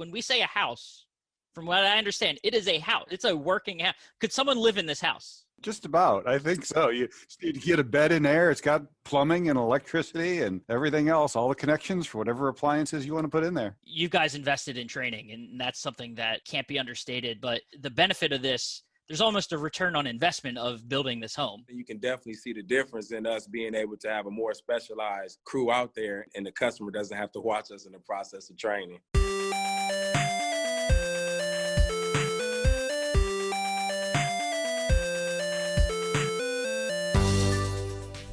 when we say a house, from what I understand, it is a house. It's a working house. Could someone live in this house? Just about. I think so. You just need to get a bed in there. It's got plumbing and electricity and everything else, all the connections for whatever appliances you want to put in there. You guys invested in training, and that's something that can't be understated. But the benefit of this, there's almost a return on investment of building this home. You can definitely see the difference in us being able to have a more specialized crew out there, and the customer doesn't have to watch us in the process of training.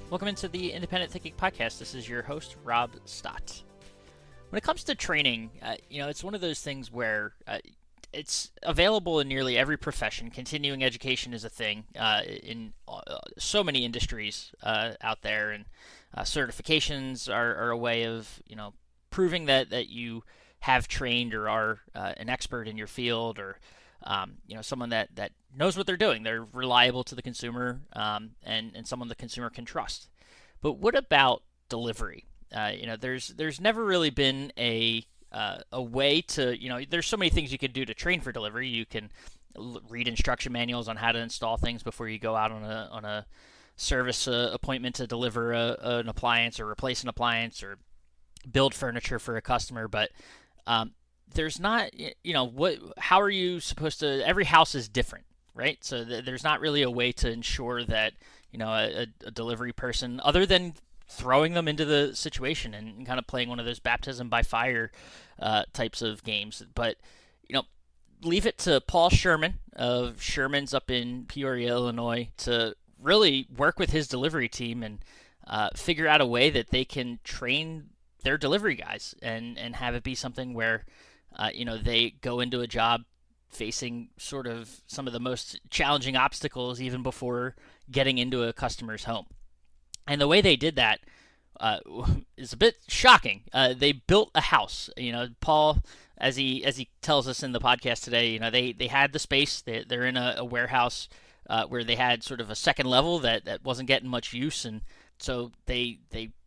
Welcome into the Independent Thinking Podcast. This is your host, Rob Stott. When it comes to training, it's one of those things where it's available in nearly every profession. Continuing education is a thing in so many industries out there, and certifications are a way of proving that you have trained or are an expert in your field, or someone that knows what they're doing. They're reliable to the consumer, and someone the consumer can trust. But what about delivery? There's never really been a way to, there's so many things you can do to train for delivery. You can read instruction manuals on how to install things before you go out on a service appointment to deliver an appliance or replace an appliance or build furniture for a customer. But there's not, how are you supposed to, every house is different, right? So there's not really a way to ensure that, a delivery person, other than throwing them into the situation and kind of playing one of those baptism by fire types of games. But, leave it to Paul Sherman of Sherman's up in Peoria, Illinois, to really work with his delivery team and figure out a way that they can train their delivery guys and have it be something where, they go into a job facing sort of some of the most challenging obstacles even before getting into a customer's home. And the way they did that is a bit shocking. They built a house. Paul, as he tells us in the podcast today, they had the space. They're in a warehouse where they had sort of a second level that wasn't getting much use, and so they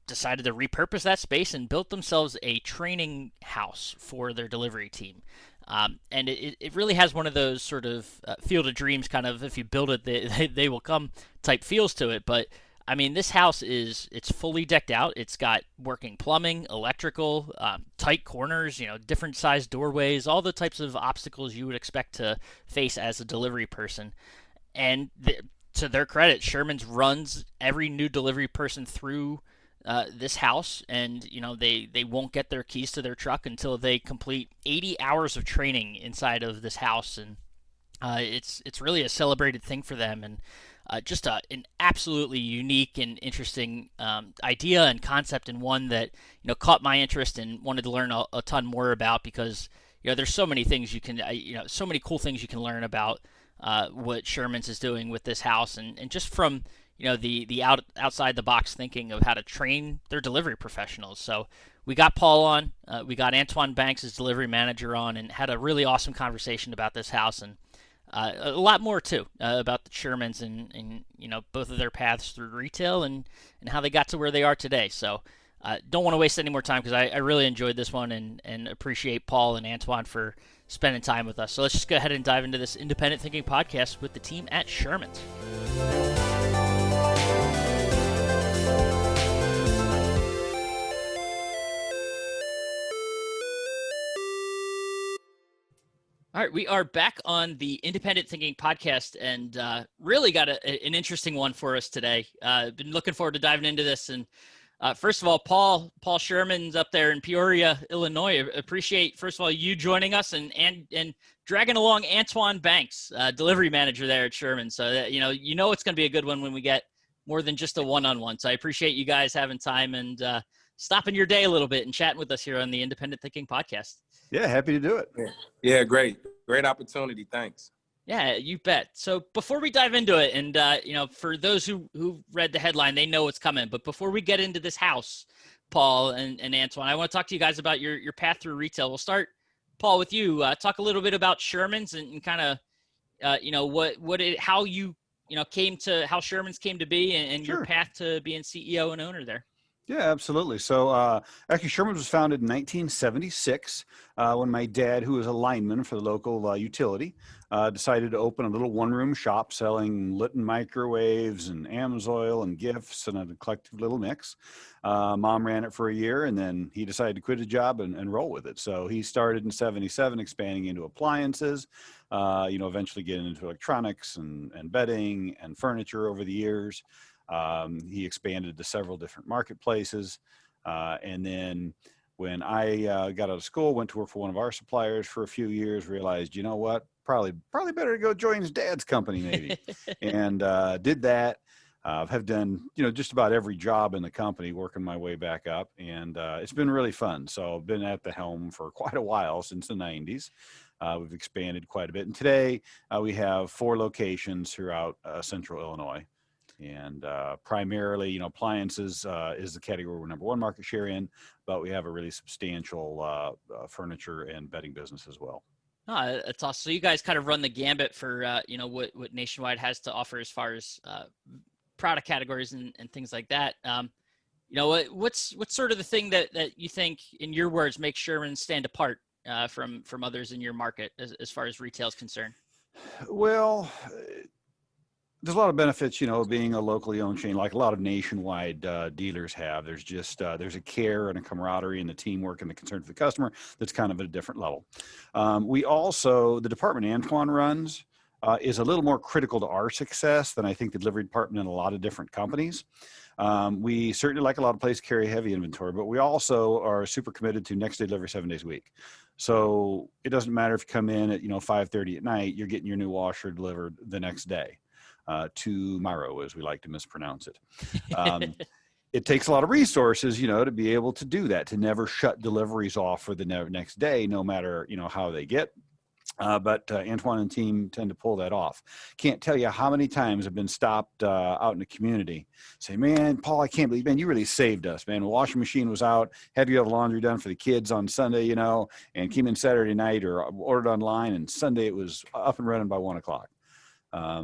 decided to repurpose that space and built themselves a training house for their delivery team. And it really has one of those sort of field of dreams kind of, if you build it, they will come type feels to it. But I mean, this house it's fully decked out. It's got working plumbing, electrical, tight corners, different sized doorways, all the types of obstacles you would expect to face as a delivery person. And to their credit, Sherman's runs every new delivery person through this house, and they won't get their keys to their truck until they complete 80 hours of training inside of this house. And it's really a celebrated thing for them, and just an absolutely unique and interesting idea and concept, and one that caught my interest and wanted to learn a ton more about, because there's so many things you can so many cool things you can learn about what Sherman's is doing with this house, and just from the outside the box thinking of how to train their delivery professionals. So we got Paul on, we got Antwaun Banks, his delivery manager, on, and had a really awesome conversation about this house, and a lot more too about the Shermans and both of their paths through retail and how they got to where they are today. So don't want to waste any more time, because I really enjoyed this one and appreciate Paul and Antwaun for spending time with us. So let's just go ahead and dive into this Independent Thinking Podcast with the team at Sherman's. All right, we are back on the Independent Thinking Podcast, and really got an interesting one for us today. Been looking forward to diving into this. And first of all, Paul Sherman's up there in Peoria, Illinois. Appreciate, first of all, you joining us and dragging along Antwaun Banks, delivery manager there at Sherman. So that, it's going to be a good one when we get more than just a one-on-one. So I appreciate you guys having time and stopping your day a little bit and chatting with us here on the Independent Thinking Podcast. Yeah, happy to do it. Yeah, great opportunity. Thanks. Yeah, you bet. So before we dive into it, and for those who read the headline, they know what's coming. But before we get into this house, Paul and Antwaun, I want to talk to you guys about your path through retail. We'll start, Paul, with you. Talk a little bit about Sherman's and kind of how Sherman's came to be, and Sure. your path to being CEO and owner there. Yeah, absolutely. So actually, Sherman was founded in 1976 when my dad, who was a lineman for the local utility, decided to open a little one-room shop selling Litton microwaves and Amsoil and gifts and a collective little mix. Mom ran it for a year, and then he decided to quit his job and roll with it. So he started in 77, expanding into appliances, eventually getting into electronics and bedding and furniture over the years. He expanded to several different marketplaces. And then when I got out of school, went to work for one of our suppliers for a few years, realized, you know what, probably better to go join his dad's company maybe. And did that. Have done, just about every job in the company, working my way back up. And it's been really fun. So I've been at the helm for quite a while, since the 90s. We've expanded quite a bit. And today we have 4 locations throughout central Illinois. And primarily, appliances is the category we're number 1 market share in, but we have a really substantial furniture and bedding business as well. Oh, that's awesome. So you guys kind of run the gambit for, what Nationwide has to offer as far as product categories and things like that. What's sort of the thing that you think, in your words, makes Sherman stand apart from others in your market as far as retail is concerned? Well, there's a lot of benefits, being a locally owned chain, like a lot of nationwide dealers have. There's just there's a care and a camaraderie and the teamwork and the concern for the customer that's kind of at a different level. We also, the department Antwaun runs is a little more critical to our success than I think the delivery department in a lot of different companies. We certainly, like a lot of places, carry heavy inventory, but we also are super committed to next day delivery 7 days a week. So it doesn't matter if you come in at 5:30 at night, you're getting your new washer delivered the next day. Tomorrow, as we like to mispronounce it. It takes a lot of resources, to be able to do that, to never shut deliveries off for the next day, no matter, how they get. But Antwaun and team tend to pull that off. Can't tell you how many times I've been stopped out in the community. Say, man, Paul, I can't believe, man, you really saved us, man. The washing machine was out, had to have laundry done for the kids on Sunday, and came in Saturday night or ordered online, and Sunday it was up and running by 1 o'clock.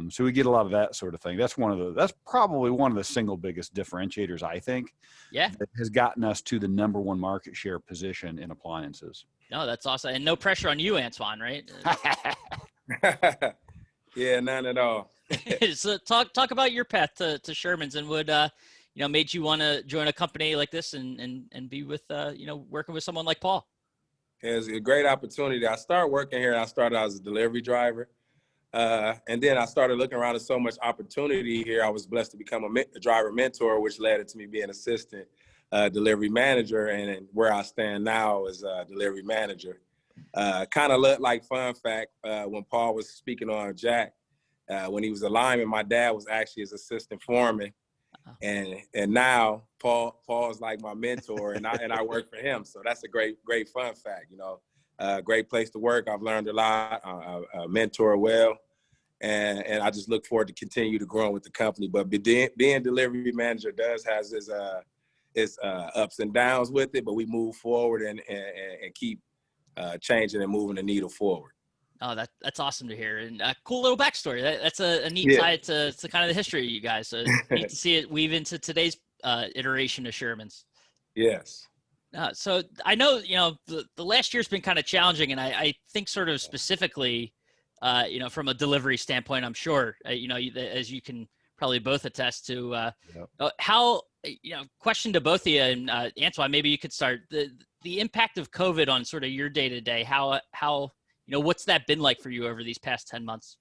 So we get a lot of that sort of thing. That's probably one of the single biggest differentiators, I think. Yeah. That has gotten us to the number 1 market share position in appliances. No, that's awesome. And no pressure on you, Antwaun, right? Yeah, none at all. So talk about your path to Sherman's, and would, made you want to join a company like this and be with, working with someone like Paul. It was a great opportunity. I started working here. I started out as a delivery driver. And then I started looking around at so much opportunity here. I was blessed to become a driver mentor, which led to me being assistant delivery manager. And where I stand now is delivery manager. Kind of looked like, fun fact, when Paul was speaking on Jack, when he was a lineman, my dad was actually his assistant foreman. And now Paul is like my mentor, and I work for him. So that's a great fun fact, great place to work. I've learned a lot, mentor well, and I just look forward to continue to grow with the company. But being delivery manager has its ups and downs with it, but we move forward and keep changing and moving the needle forward. Oh, that's awesome to hear, and a cool little backstory. That's a neat tie to kind of the history of you guys. So neat to see it weave into today's iteration of Sherman's. Yes. So I know, the last year's been kind of challenging, and I think sort of specifically, from a delivery standpoint, I'm sure, as you can probably both attest to, how, question to both of you, and Antwaun, maybe you could start, the impact of COVID on sort of your day-to-day, how what's that been like for you over these past 10 months?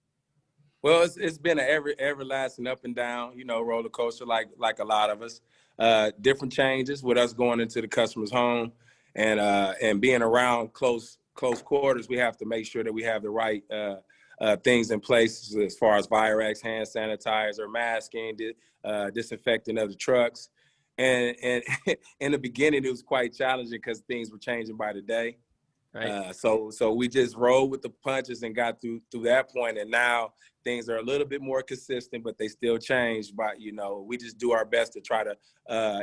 Well, it's been an everlasting up and down, roller coaster, like a lot of us. Different changes with us going into the customer's home and being around close quarters. We have to make sure that we have the right things in place as far as Virex, hand sanitizer, masking, disinfecting of the trucks. And in the beginning, it was quite challenging because things were changing by the day. Right. So we just rolled with the punches and got through that point. And now things are a little bit more consistent, but they still change. But, we just do our best to try to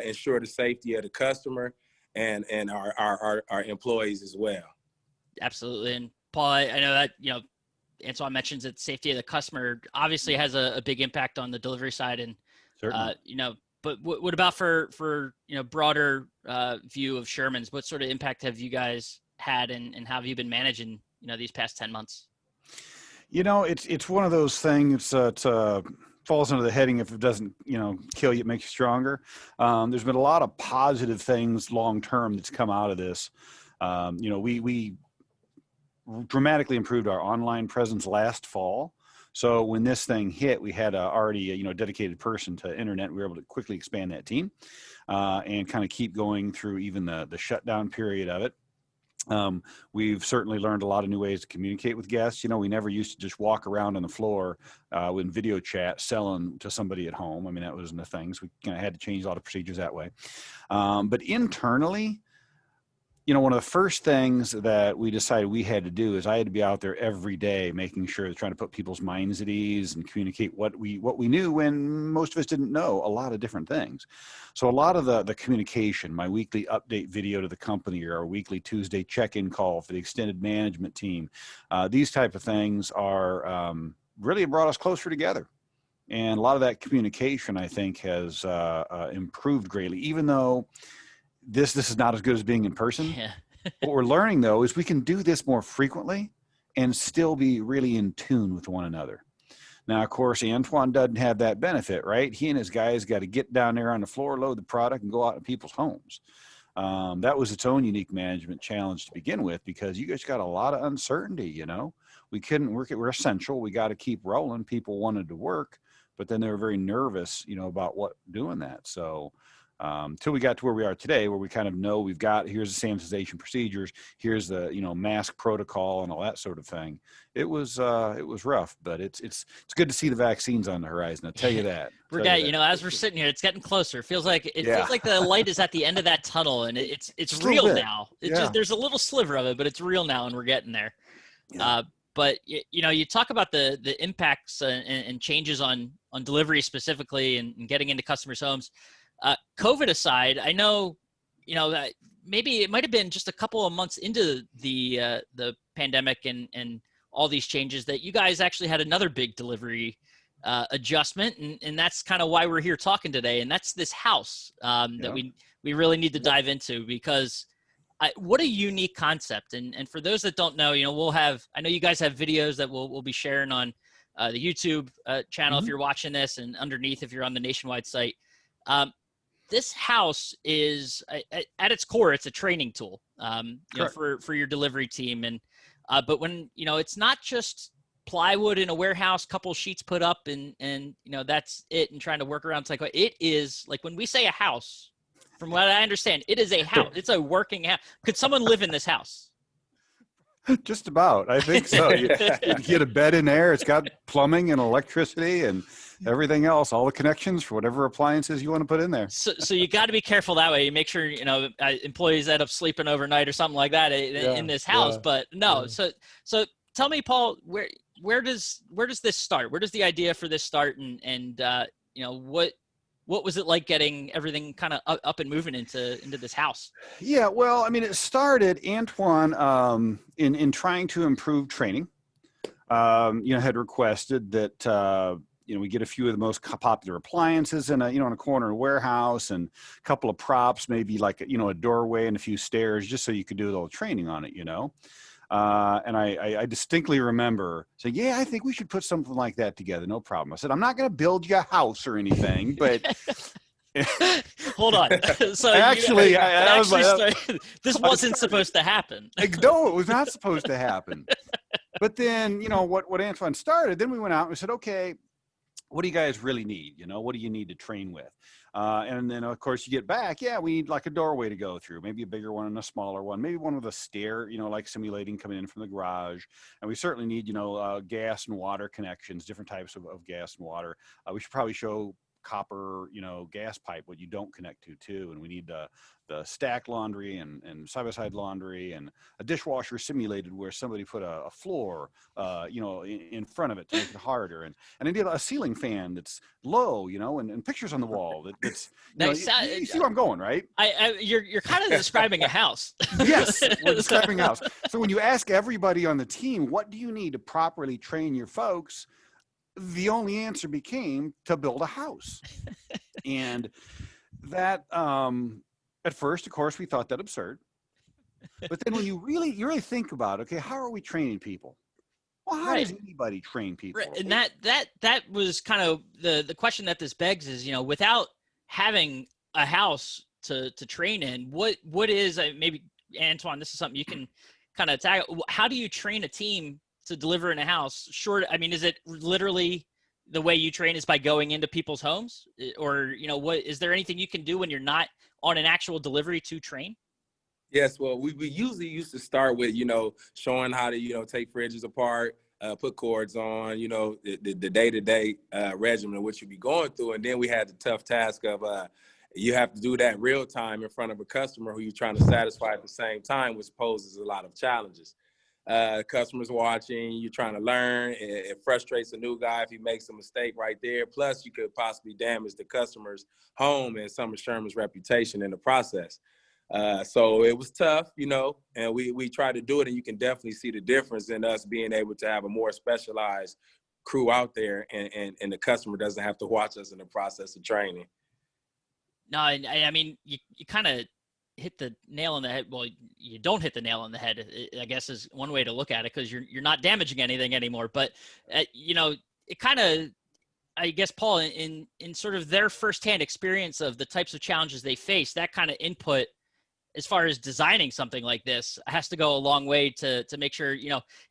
ensure the safety of the customer and our employees as well. Absolutely. And Paul, I know that, Antwaun mentions that safety of the customer obviously has a big impact on the delivery side. And, But what about for broader view of Sherman's? What sort of impact have you guys had, and how have you been managing these past 10 months? It's one of those things that falls under the heading, if it doesn't kill you, it makes you stronger. There's been a lot of positive things long term that's come out of this. We dramatically improved our online presence last fall. So when this thing hit, we had already a dedicated person to internet. We were able to quickly expand that team and kind of keep going through even the shutdown period of it. We've certainly learned a lot of new ways to communicate with guests. We never used to just walk around on the floor with video chat selling to somebody at home. I mean, that wasn't a thing. So we kind of had to change a lot of procedures that way. But internally, one of the first things that we decided we had to do is I had to be out there every day, making sure trying to put people's minds at ease and communicate what we knew when most of us didn't know a lot of different things. So a lot of the communication, my weekly update video to the company, or our weekly Tuesday check-in call for the extended management team, these type of things are really brought us closer together. And a lot of that communication, I think, has improved greatly, even though this is not as good as being in person. Yeah. What we're learning, though, is we can do this more frequently and still be really in tune with one another. Now, of course, Antwaun doesn't have that benefit, right? He and his guys got to get down there on the floor, load the product, and go out to people's homes. That was its own unique management challenge to begin with, because you guys got a lot of uncertainty. We couldn't work it. We're essential. We got to keep rolling. People wanted to work, but then they were very nervous, about what doing that. So till we got to where we are today, where we kind of know here's the sanitization procedures, here's the mask protocol and all that sort of thing. It was rough, but it's good to see the vaccines on the horizon. I'll tell you that. As we're sitting here, it's getting closer. It feels like the light is at the end of that tunnel, and it's real now. It's just there's a little sliver of it, but it's real now, and we're getting there. Yeah. But you talk about the impacts and changes on delivery specifically, and getting into customers' homes. COVID aside, I know, that maybe it might have been just a couple of months into the pandemic and all these changes that you guys actually had another big delivery adjustment, and that's kind of why we're here talking today. And that's this house that we really need to dive into, because what a unique concept. And for those that don't know, I know you guys have videos that we'll be sharing on the YouTube channel if you're watching this, and underneath if you're on the Nationwide site. This house is at its core, it's a training tool, for your delivery team. And, but when, it's not just plywood in a warehouse, couple sheets put up and that's it, and trying to work around. It's like, it is like, when we say a house, from what I understand, it is a house. It's a working house. Could someone live in this house? Just about. I think so. You get a bed in there. It's got plumbing and electricity and everything else, all the connections for whatever appliances you want to put in there. So you got to be careful that way. You make sure, employees end up sleeping overnight or something like that in this house. But no. So tell me, Paul, where does this start? Where does the idea for this start? And what was it like getting everything kind of up and moving into this house? Yeah, well, I mean, it started, Antwaun, in trying to improve training, had requested that, we get a few of the most popular appliances in a corner warehouse, and a couple of props, maybe like, a doorway and a few stairs, just so you could do a little training on it, and I distinctly remember saying, yeah, I think we should put something like that together. No problem. I said, I'm not going to build you a house or anything, but hold on. So actually, this wasn't supposed to happen. No, it was not supposed to happen. But then, what Antwaun started, then we went out and we said, okay, what do you guys really need? What do you need to train with? And then, of course, you get back. Yeah, we need like a doorway to go through, maybe a bigger one and a smaller one, maybe one with a stair, like simulating coming in from the garage. And we certainly need, gas and water connections, different types of gas and water. We should probably show copper, gas pipe, what you don't connect to too. And we need the stack laundry and side-by-side laundry, and a dishwasher simulated where somebody put a floor, in front of it to make it harder. And I need a ceiling fan that's low, and pictures on the wall. That's you see where I'm going, right? You're kind of describing a house. Yes, we're describing a house. So when you ask everybody on the team, what do you need to properly train your folks? The only answer became to build a house. And that, at first, of course, we thought that absurd. But then when you really think about it, okay, how are we training people? Well, how Right. does anybody train Right. people? And that was kind of the question that this begs is, without having a house to train in, what is, maybe Antwaun, this is something you can kind of tag. How do you train a team to deliver in a house? Is it literally the way you train is by going into people's homes, or, what, is there anything you can do when you're not on an actual delivery to train? Yes, well, we usually used to start with, showing how to, take fridges apart, put cords on, the day-to-day regimen of what you be going through. And then we had the tough task of you have to do that real time in front of a customer who you're trying to satisfy at the same time, which poses a lot of challenges. Customers watching, you're trying to learn. It frustrates a new guy if he makes a mistake right there. Plus, you could possibly damage the customer's home and some of Sherman's reputation in the process. So it was tough, and we tried to do it, and you can definitely see the difference in us being able to have a more specialized crew out there, and the customer doesn't have to watch us in the process of training. No, I mean, you kind of hit the nail on the head. Well, you don't hit the nail on the head, I guess, is one way to look at it, because you're not damaging anything anymore. But it kind of, I guess, Paul, in sort of their firsthand experience of the types of challenges they face, that kind of input as far as designing something like this has to go a long way to make sure,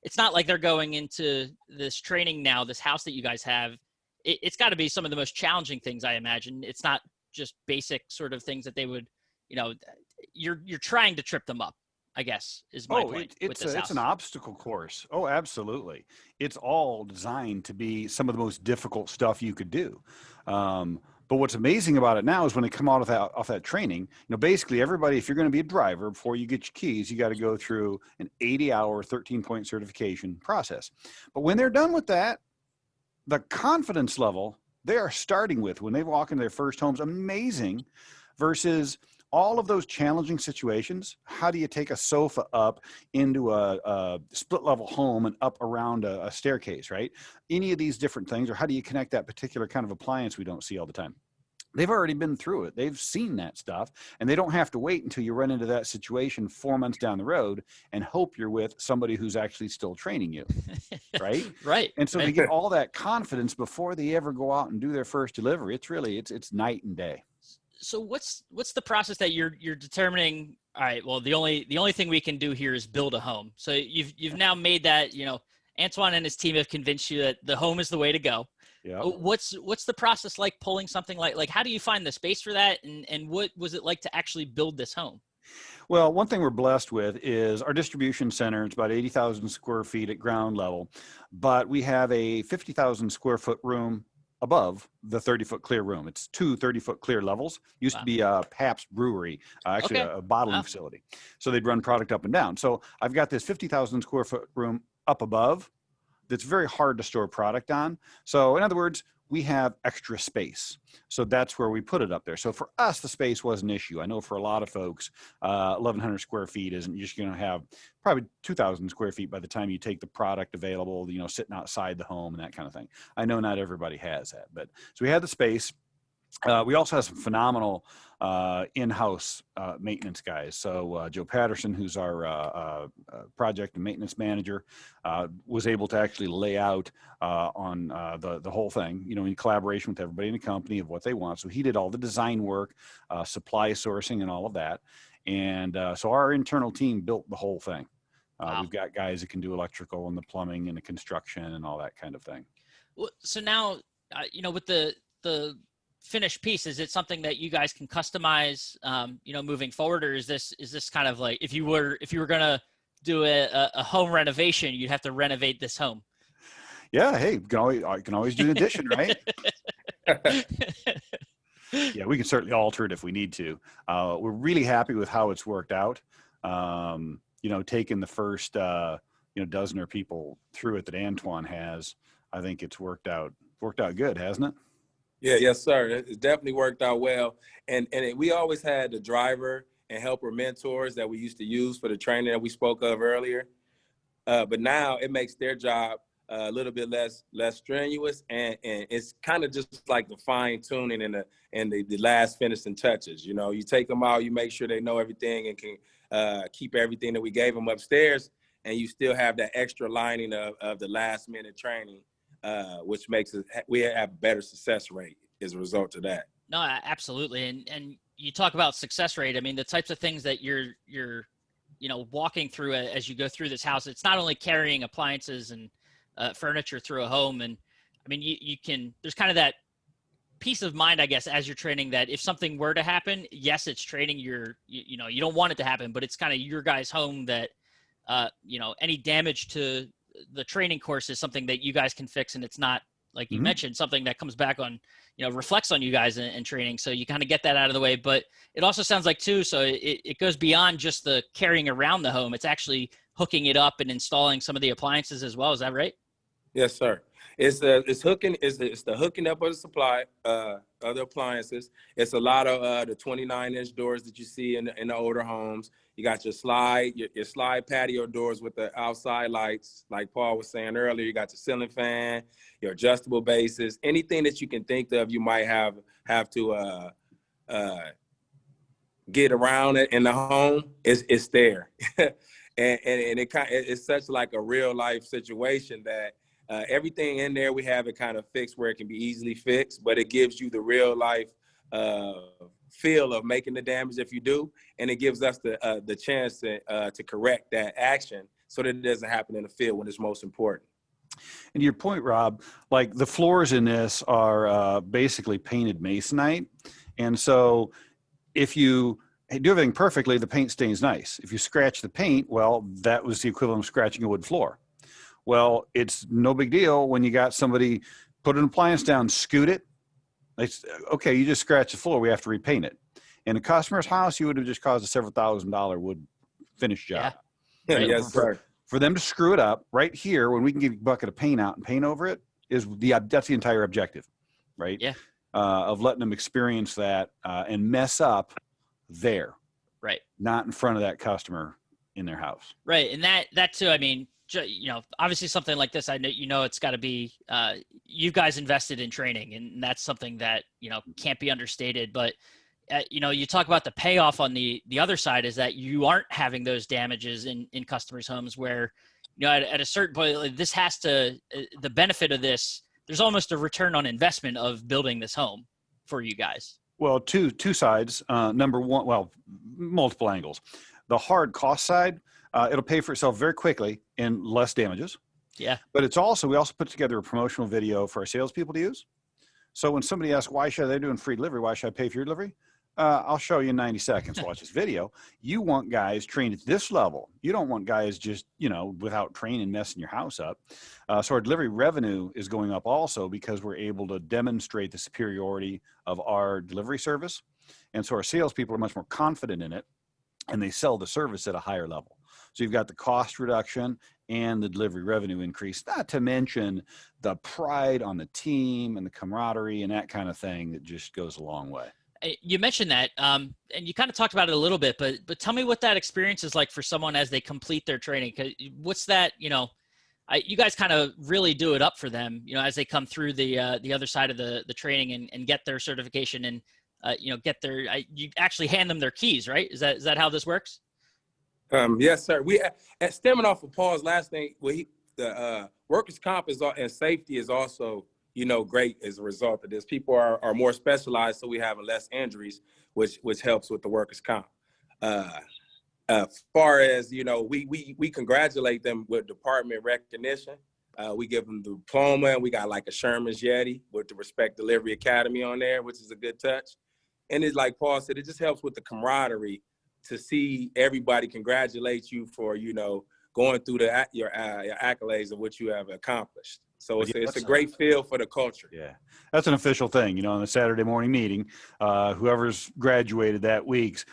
it's not like they're going into this training now, this house that you guys have. It's got to be some of the most challenging things, I imagine. It's not just basic sort of things that they would, you're trying to trip them up, I guess, is my point with this house. It's an obstacle course. Oh, absolutely. It's all designed to be some of the most difficult stuff you could do. But what's amazing about it now is when they come out of that training, basically everybody, if you're going to be a driver, before you get your keys, you got to go through an 80-hour, 13-point certification process. But when they're done with that, the confidence level they are starting with when they walk into their first homes, amazing, versus all of those challenging situations. How do you take a sofa up into a split level home and up around a staircase, right? Any of these different things, or how do you connect that particular kind of appliance we don't see all the time? They've already been through it. They've seen that stuff, and they don't have to wait until you run into that situation 4 months down the road and hope you're with somebody who's actually still training you, right? Right. And so right. they get all that confidence before they ever go out and do their first delivery. It's night and day. So what's the process that you're determining? All right, well, the only thing we can do here is build a home. So you've now made that, Antwaun and his team have convinced you that the home is the way to go. Yeah. What's the process like pulling something like how do you find the space for that, and what was it like to actually build this home? Well, one thing we're blessed with is our distribution center. It's about 80,000 square feet at ground level, but we have a 50,000 square foot room above the 30-foot clear room. It's two 30-foot clear levels. Used to be a Pabst brewery, actually Okay. a bottling facility. So they'd run product up and down. So I've got this 50,000 square foot room up above that's very hard to store product on. So in other words, we have extra space. So that's where we put it up there. So for us, the space was an issue. I know for a lot of folks, 1,100 square feet isn't, you're just going to have probably 2,000 square feet by the time you take the product available, sitting outside the home and that kind of thing. I know not everybody has that, but so we had the space. We also have some phenomenal in-house maintenance guys. So Joe Patterson, who's our project and maintenance manager, was able to actually lay out on the whole thing, in collaboration with everybody in the company of what they want. So he did all the design work, supply sourcing, and all of that. And so our internal team built the whole thing. Wow. We've got guys that can do electrical and the plumbing and the construction and all that kind of thing. Well, so now, with the finished piece, is it something that you guys can customize, moving forward, or is this kind of like if you were gonna do a home renovation, you'd have to renovate this home? Yeah, hey, I can always do an addition, right? Yeah, we can certainly alter it if we need to. We're really happy with how it's worked out. Taking the first dozen or people through it that Antwaun has, I think it's worked out good, hasn't it? Yeah, yes, sir. It definitely worked out well. And we always had the driver and helper mentors that we used to use for the training that we spoke of earlier. But now it makes their job a little bit less strenuous, and it's kind of just like the fine tuning and the last finishing touches. You know, you take them out, you make sure they know everything and can keep everything that we gave them upstairs, and you still have that extra lining of the last minute training, which makes it, we have better success rate as a result of that. No, absolutely. And you talk about success rate. I mean, the types of things that you're walking through as you go through this house, it's not only carrying appliances and furniture through a home. And I mean, you can, there's kind of that peace of mind, I guess, as you're training, that if something were to happen, yes, it's training, you don't want it to happen, but it's kind of your guys' home, that, any damage to the training course is something that you guys can fix. And it's not, like you mentioned, something that comes back on, reflects on you guys in training. So you kind of get that out of the way. But it also sounds like too, so it goes beyond just the carrying around the home. It's actually hooking it up and installing some of the appliances as well. Is that right? Yes, sir. It's the hooking up of the supply, other appliances. It's a lot of the 29-inch doors that you see in the older homes. You got your slide patio doors with the outside lights, like Paul was saying earlier. You got your ceiling fan, your adjustable bases, anything that you can think of. You might have to get around it in the home. It's there, and it's such like a real life situation that. Everything in there, we have it kind of fixed where it can be easily fixed, but it gives you the real life feel of making the damage if you do, and it gives us the chance to correct that action so that it doesn't happen in the field when it's most important. And to your point, Rob, like the floors in this are basically painted masonite, and so if you do everything perfectly, the paint stains nice. If you scratch the paint, well, that was the equivalent of scratching a wood floor. Well, it's no big deal when you got somebody put an appliance down, scoot it. It's okay. You just scratch the floor. We have to repaint it. In a customer's house, you would have just caused a several $1,000s wood finish job. Yeah. Right? Yes, sir. For them to screw it up right here, when we can get a bucket of paint out and paint over it, that's the entire objective, right? Yeah. Of letting them experience that and mess up there, right? Not in front of that customer in their house, right? And that too. I mean, obviously something like this, I know, it's got to be, you guys invested in training, and that's something that, can't be understated. But, you talk about the payoff on the other side is that you aren't having those damages in customers' homes where, at a certain point, this has to, the benefit of this, there's almost a return on investment of building this home for you guys. Well, two sides. Number one, well, multiple angles. The hard cost side, it'll pay for itself very quickly in less damages. Yeah. But we also put together a promotional video for our salespeople to use. So when somebody asks, why should they doing free delivery? Why should I pay for your delivery? I'll show you in 90 seconds. Watch this video. You want guys trained at this level. You don't want guys just, without training, messing your house up. So our delivery revenue is going up also because we're able to demonstrate the superiority of our delivery service. And so our salespeople are much more confident in it, and they sell the service at a higher level. So you've got the cost reduction and the delivery revenue increase, not to mention the pride on the team and the camaraderie and that kind of thing that just goes a long way. You mentioned that, and you kind of talked about it a little bit, but tell me what that experience is like for someone as they complete their training. 'Cause what's that, you guys kind of really do it up for them, as they come through the other side of the training and get their certification and, get their, you actually hand them their keys, right? Is that how this works? Yes, sir. We stemming off of Paul's last thing, the workers' comp and safety is also, great as a result of this. People are more specialized, so we have less injuries, which helps with the workers' comp. Far as we congratulate them with department recognition. We give them the diploma, and we got like a Sherman's Yeti with the Respect Delivery Academy on there, which is a good touch. And it's like Paul said, it just helps with the camaraderie to see everybody congratulate you for, going through your accolades of what you have accomplished. So it's a great feel for the culture. Yeah, that's an official thing, on the Saturday morning meeting, whoever's graduated that week's,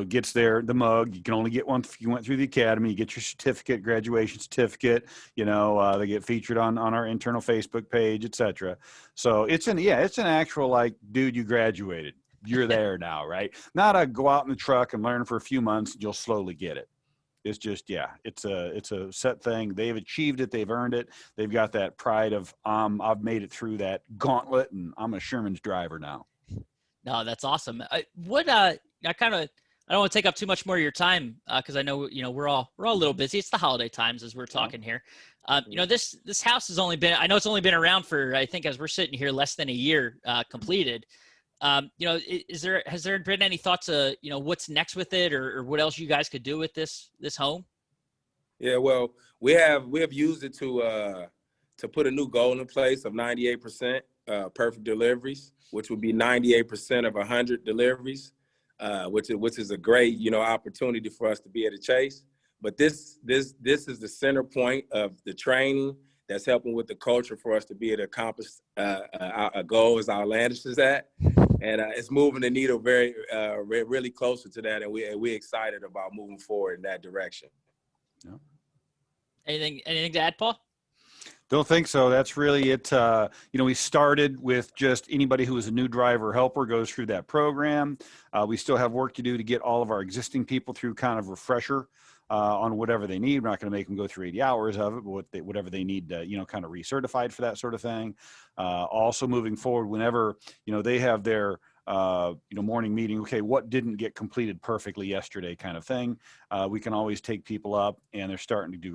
gets the mug. You can only get one if you went through the academy. You get your certificate, graduation certificate, they get featured on our internal Facebook page, etc. So it's an actual, like, dude, you graduated. You're there now, right? Not a go out in the truck and learn for a few months and you'll slowly get it. It's just, yeah, it's a set thing. They've achieved it. They've earned it. They've got that pride of, I've made it through that gauntlet, and I'm a Sherman's driver now. No, that's awesome. I don't want to take up too much more of your time because I know we're all a little busy. It's the holiday times as we're talking here. This house has only been, I know it's only been around for, I think as we're sitting here, less than a year completed. Has there been any thoughts of what's next with it, or what else you guys could do with this home? Yeah, well, we have used it to put a new goal in place of 98% perfect deliveries, which would be 98% of 100 deliveries, which is a great opportunity for us to be able to chase. But this is the center point of the training that's helping with the culture for us to be able to accomplish a goal as outlandish as that. And it's moving the needle really closer to that, and we're excited about moving forward in that direction. Yeah. Anything to add, Paul? Don't think so. That's really it. We started with just anybody who is a new driver helper goes through that program. We still have work to do to get all of our existing people through kind of refresher on whatever they need. We're not going to make them go through 80 hours of it, but whatever they need, kind of recertified for that sort of thing. Also moving forward, whenever, they have their, morning meeting, okay, what didn't get completed perfectly yesterday kind of thing. We can always take people up, and they're starting to do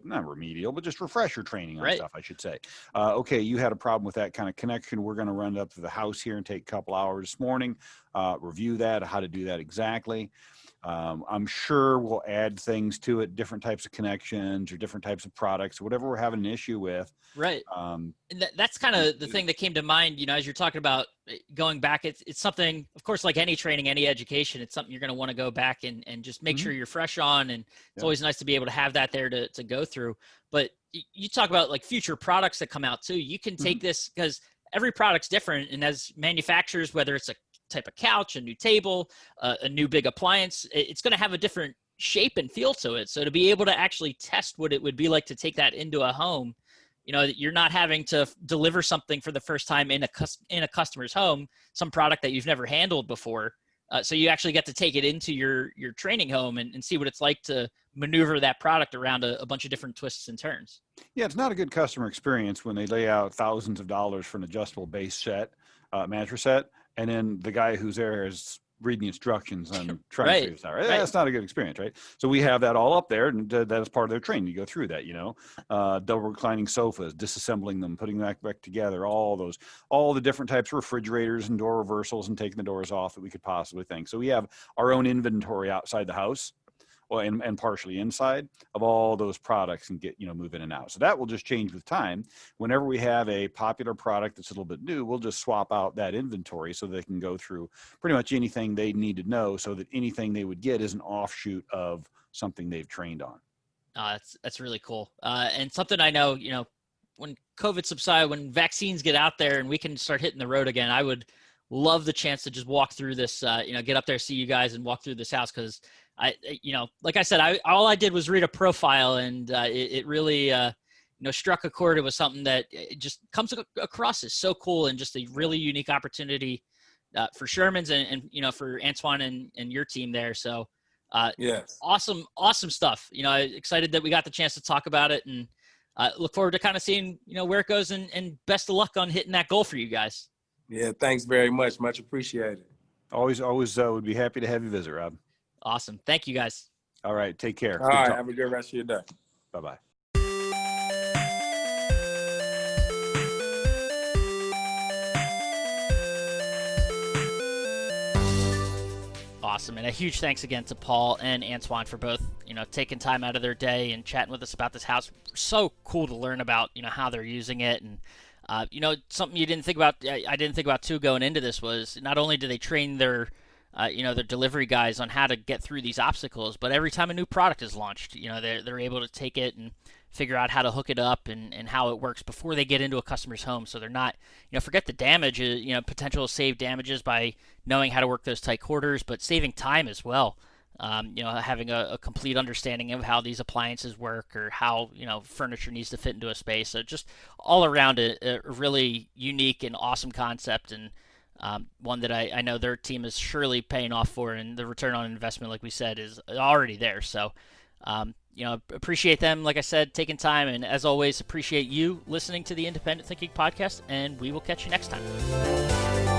not remedial, but just refresher training on stuff, I should say. Okay, you had a problem with that kind of connection. We're going to run up to the house here and take a couple hours this morning, review that, how to do that exactly. I'm sure we'll add things to it, different types of connections or different types of products, whatever we're having an issue with. Right. That's kind of the thing that came to mind, as you're talking about going back. It's something, of course, like any training, any education, it's something you're going to want to go back and just make sure you're fresh on. And it's always nice to be able to have that there to go through. But you talk about like future products that come out too. You can take this because every product's different. And as manufacturers, whether it's a type of couch, a new table, a new big appliance, it's going to have a different shape and feel to it. So to be able to actually test what it would be like to take that into a home, you're not having to deliver something for the first time in a customer's home, some product that you've never handled before. So you actually get to take it into your training home and see what it's like to maneuver that product around a bunch of different twists and turns. Yeah, it's not a good customer experience when they lay out thousands of dollars for an adjustable base set, mattress set, and then the guy who's there is reading the instructions on trying to figure this out. Right? That's not a good experience, right? So we have that all up there, and that is part of their training. You go through that, double reclining sofas, disassembling them, putting them back together, all the different types of refrigerators and door reversals and taking the doors off that we could possibly think. So we have our own inventory outside the house. Well, and partially inside of all those products and get, move in and out. So that will just change with time. Whenever we have a popular product that's a little bit new, we'll just swap out that inventory so they can go through pretty much anything they need to know so that anything they would get is an offshoot of something they've trained on. That's really cool. And something I know, when COVID subsides, when vaccines get out there and we can start hitting the road again, I would love the chance to just walk through this, get up there, see you guys and walk through this house. Cause like I said, all I did was read a profile and it really, struck a chord. It was something that it just comes across as so cool and just a really unique opportunity for Sherman's and for Antwaun and your team there. So yes, awesome stuff. Excited that we got the chance to talk about it and look forward to kind of seeing, where it goes and best of luck on hitting that goal for you guys. Yeah, thanks very much. Much appreciated. Always would be happy to have you visit, Rob. Awesome. Thank you, guys. All right. Take care. All right. Have a good rest of your day. Bye-bye. Awesome. And a huge thanks again to Paul and Antwaun for both, taking time out of their day and chatting with us about this house. So cool to learn about, how they're using it. And, something you didn't think about, I didn't think about too going into this was not only do they train their delivery guys on how to get through these obstacles, but every time a new product is launched, they're able to take it and figure out how to hook it up and how it works before they get into a customer's home. So they're not, forget the damage, potential save damages by knowing how to work those tight quarters, but saving time as well. Having a complete understanding of how these appliances work or how, furniture needs to fit into a space. So just all around a really unique and awesome concept, and one that I know their team is surely paying off for, and the return on investment, like we said, is already there. So Appreciate them, like I said, taking time, and as always, appreciate you listening to the Independent Thinking Podcast, and we will catch you next time.